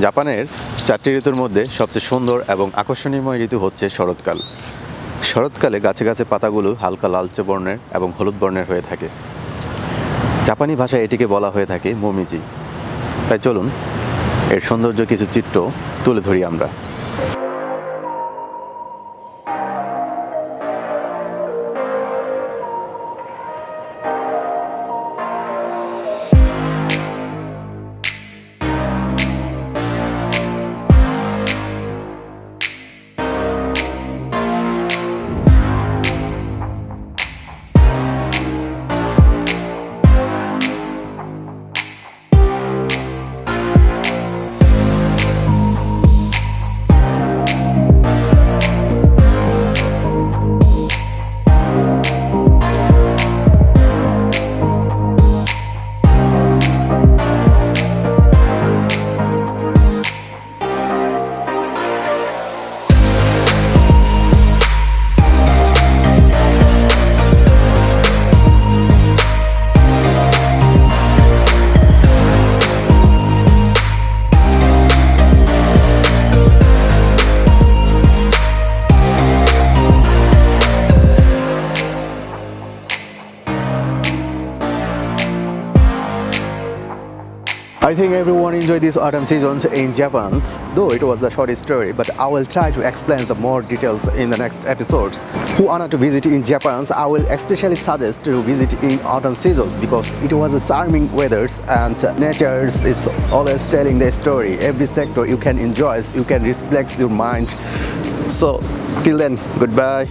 জাপানের 4টি ঋতুর মধ্যে সবচেয়ে সুন্দর এবং আকর্ষণীয়ময় ঋতু হচ্ছে শরৎকাল। শরৎকালে গাছে গাছে পাতাগুলো হালকা লালচে বর্ণের এবং হলুদ বর্ণের হয়ে থাকে। জাপানি ভাষায় এটিকে বলা হয়ে থাকে মোমিজি। তাই চলুন এর সৌন্দর্য কিছু চিত্র তুলে ধরি আমরা। I think everyone enjoyed these autumn seasons in Japan, though it was a short story, but I will try to explain the more details in the next episodes. Who wanted to visit in Japan, I will especially suggest to visit in autumn seasons because it was a charming weather and nature is always telling the story. Every sector you can enjoy, you can reflect your mind. So till then, goodbye.